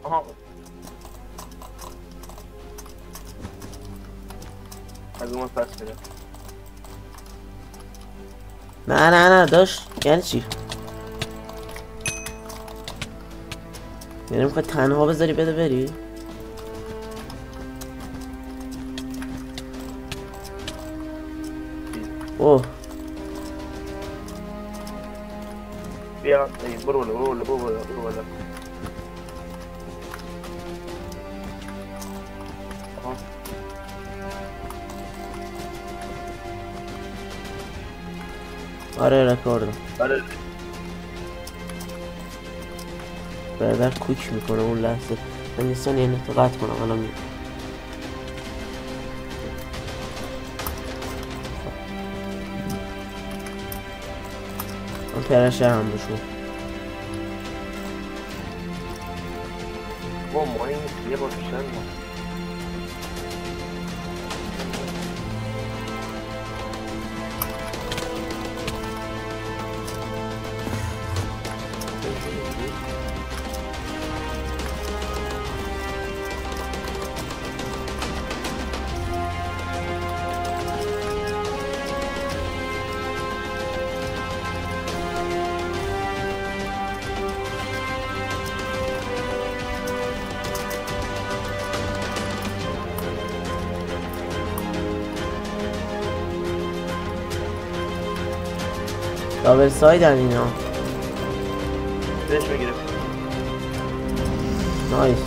آها از اون پس میره. نه داشت یعنی چی؟ یعنی میخوای تنها بذاری بده بری؟ اوه بیا برو بالا. آها آره رکوردم. آره برادر کوک میکنه اون لحظه. من یه ثانیه نتو قطع کنم الان میام. من پرشه هم بشون. با ما این یه بار بیشتر ما دابل سایدن اینا. بهش میگیره. نایس.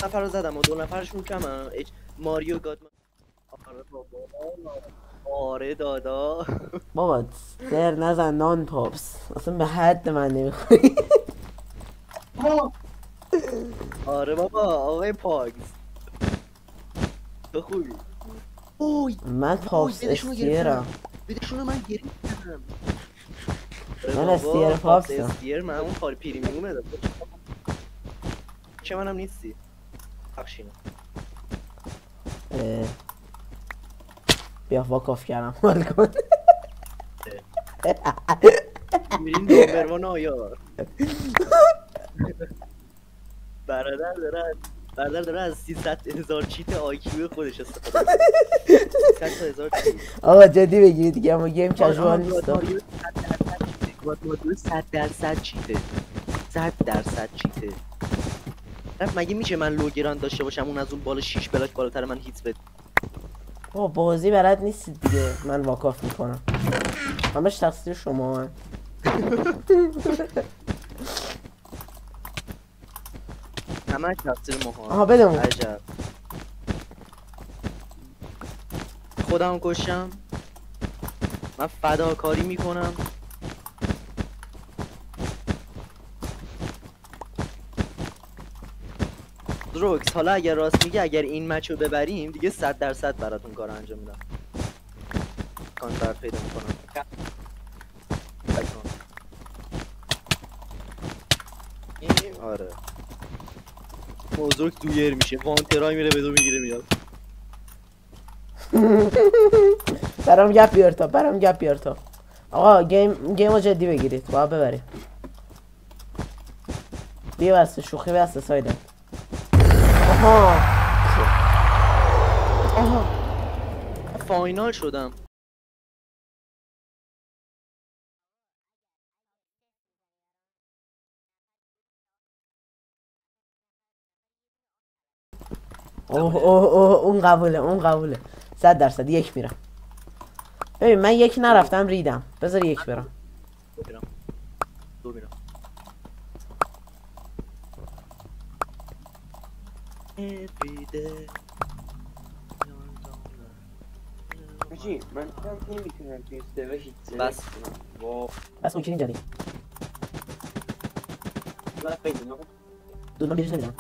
نفر رو زدم و 2 نفرشون کمن. ماریو گادمن. آره بابا. آره دادا. بابا سر نزن نان پاپس اصلا به حد من نمیخوری. آره بابا آقای پاگز تو خوبی. اوی من پاپس استیرم. بدشونو من گرفتم. من استیر پاپسم. استیر من اون کار پریمیومه داد. چه منم نیستی بخشینه. بیا واکاف کردم حال کن. میرین نمبروان آیار. برادر داره از 300,000 چیت آیکیو خودش استفاده کنه. 300,000 چیت. آقا جدی بگیرید دیگه اما گیم کژوال نیست. مادیو 100% چیته. 100% چیته. مگه میشه من لوگران داشته باشم اون از اون بالا 6 بلاک بالاتر من هیت بده. بابا بازی بلد نیستید دیگه. من واکاف میکنم. همش تقصیر شما. همش تقصیر ماها. آها بدمون. عجب. خودم کشم. من فداکاری میکنم. روکس حالا اگر راست میگه اگر این مچو ببریم دیگه 100% براتون کار انجام میدم. کانتر پیدا میکنم. آره. موضوع دویر میشه. وانترای میره بدو میگیره میاد. برام گپ بیار تا. آقا گیمو جدی بگیرید. باید ببرید. بیا بسته شوخی بسته سایده. آها فاینال شدم. اون قبوله 100% یک میرم. ببین من یک نرفتم ریدم. بذار یک برم. دو میرم. چی؟ من نمیتونم توی سوه هیچ بس. واو بس اون اینجا نیم من خیلی نگم دو من بیرش نمیدم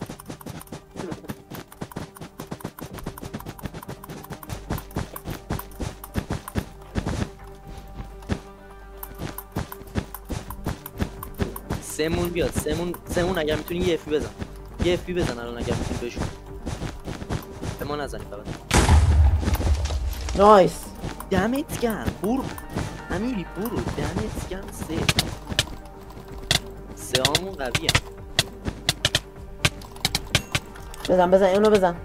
سمون بیاد سمون اگر میتونی یه افی بزن یه افی بزن الان اگر میتونی بشون به ما نزنی فقط نایس دمت گرم برو امیری برو دمت گرم سه همون قویه بزن اینو بزن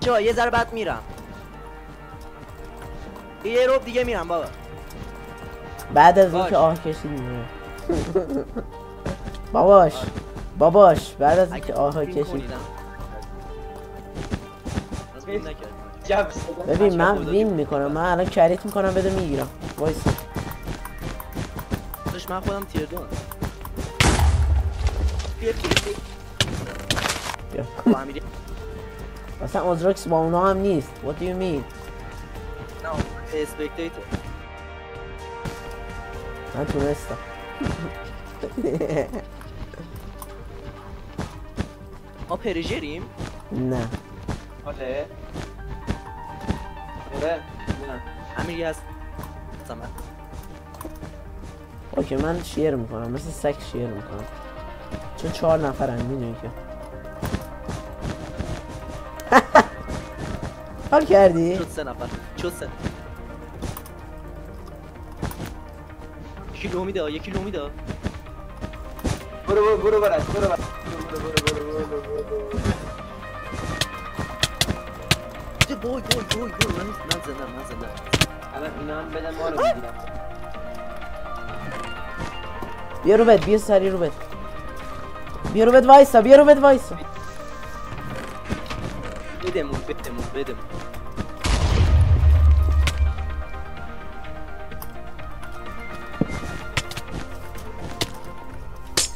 چرا یه ذره بعد میرم یه روب دیگه میرم بابا بعد از اون باش. که آه کشیدیم باباش بعد از این که آه کشید ببین من وین میکنم من الان کریت میکنم بده میگیرم وایسا داشت من خودم تیر دون با امیری اصلا آزراکس با اونا هم نیست what do you mean نه اسپکتیتور من تونستم ما پریژریم نه آره آره نه امیری هست زمان اوکی من شیر میکنم مثل سگ شیر میکنم چون 4 نفرن میدونی که حال کردی؟ شد 3 نفر شد 3 یکی لو میده یکی لو میده برو برش برو بوی من زندم الان اینا هم بدن ما رو میگیرم بیا روبت بیا سری روبت بیا روبت وایسا بدمون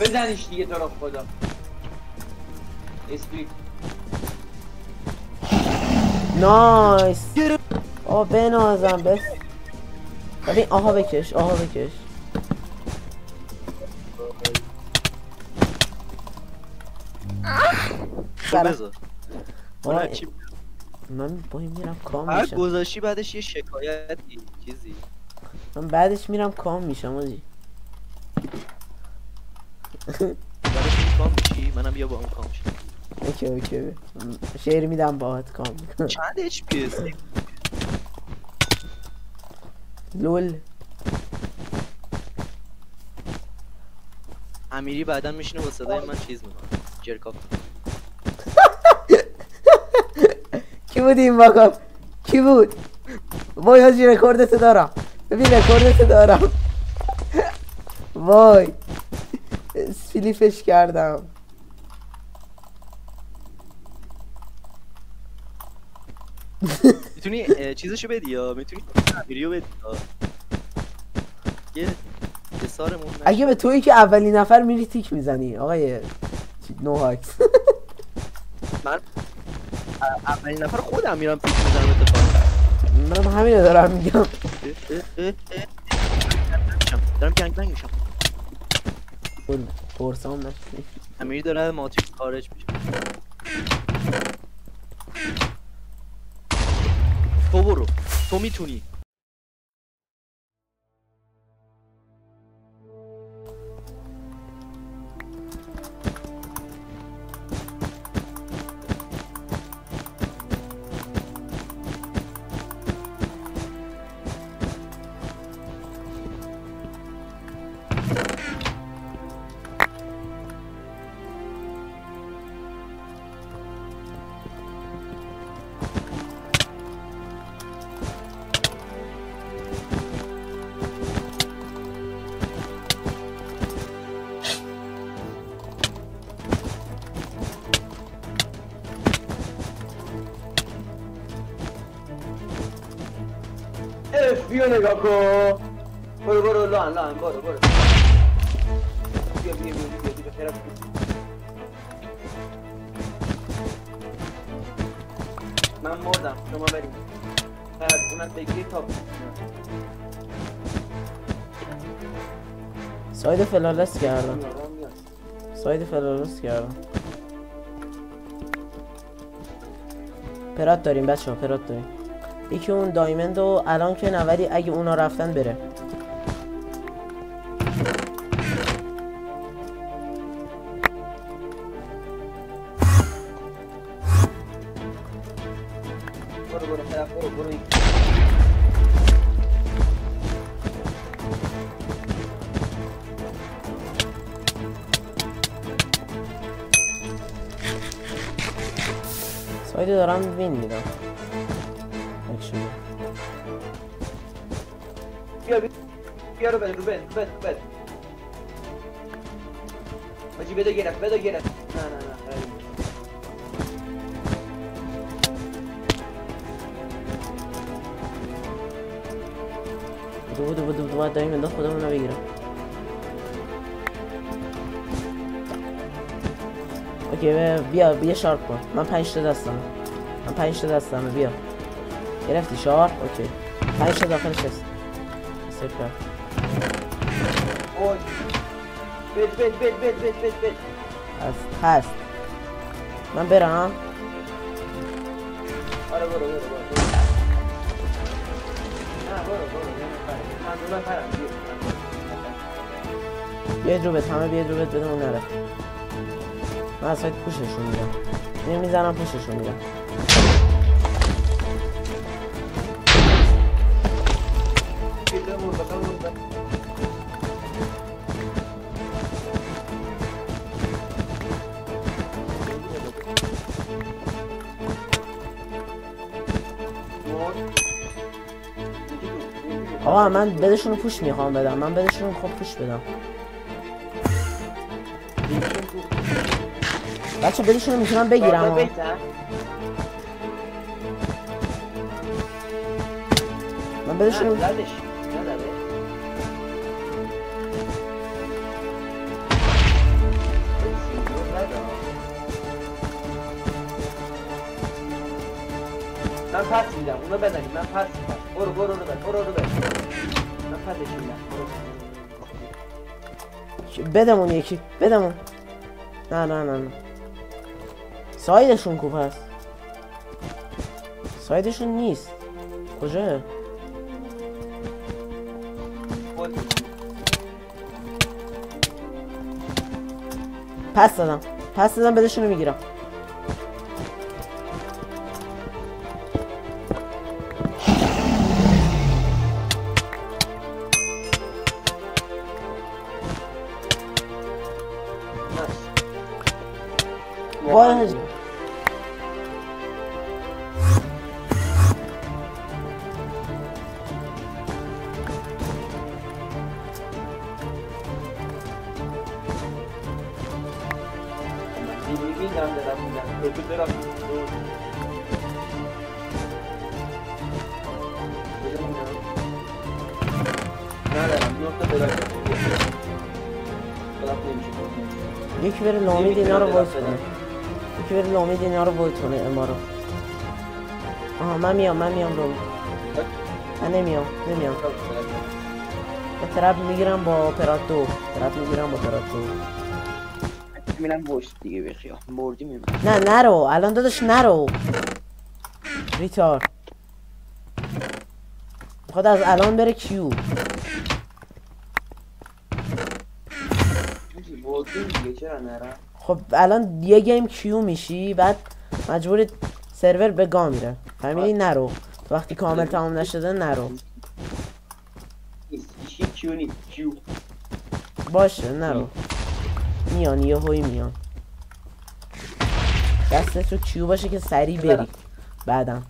بزنیش دیگه تو رو خدا اسپریت نایس آه بنازم بس ببین آها بکش بذار من با این میرم کام هر میشم گذاشتی بعدش یه شکایتی چیزی من بعدش میرم کام میشم آجی بعدش کام میشی منم بیا با اون کام میشم اوکی شعر میدم باهات کام میکنم چند اچ پی اس لول امیری بعدا میشینه با صدای من چیز میکنه جرکاف کی بود این باکا کی بود وای حاجی رکوردت دارم ببین رکوردت دارم وای فیلیپش کردم میتونی چیزشو بدی یا میتونی امیریو بدی یه سارمون اگه به تویی که اولین نفر میری تیک میزنی آقای نو هاکس من اولین نفر خودم میرم پیک میزنم اتفاقا منم همینو دارم میگم دارم گنگ بنگ میشم پرسام نشد امیری داره ماتریکس خارج میشه تو برو تو میتونی بیا نگاه کن برو لان برو بیا طرف من مردم شما بریم بعد اونم بگیری تا ساید فلالس کردم ساید فلالس کردم پرات داریم بچه ها پرات داریم یکی اون دایمند و الان که نوری اگه اونا رفتن بره برو سایده دارم وین میدم بیا رو بده رو بده بچی بده گرفت نه بودو باید داریم انداز خودمون رو بگیرم اوکی بیا شارپ کن من 5 تا دستمه بیا گرفتی شارپ اوکی 5 تا داخلش هست سپر اوی بد هست من برم آره برو من پرم بیاید رو بد همه بیاید رو بد بدون نره من از سایت پوششون میدم میزنم پوششون میدم آقا من بدشون پوش میخوام بدم من بدشون خوب پوش بدم بچه بدشون میتونم بگیرم من بدشون من پس میدم اونو بزنید من پس میدم برو رو بد من پسش میدم بدم اون یکی بدم اون نه سایدشون کوپ هست سایدشون نیست کجاه پس دادم بدشونو میگیرم وای هجی یکی بره لامید اینا رو وایت کنه اما رو آها من میام رو من نمیام ترپ میگیرم با پراتو میرم بوشت دیگه بخیا مردی میرم نه نرو الان داداش نرو ریتار میخواد از الان بره کیو خب الان یه گیم کیو میشی بعد مجبور سرور به گا میره فهمیدی نرو وقتی کامل تمام نشده نرو کیو باشه نرو میان یه هوی میان دستت تو کیو باشه که سریع بری بعدم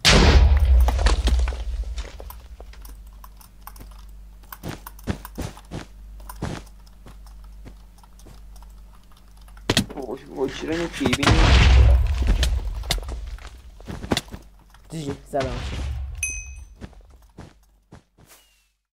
چرا این پیبی جی زدم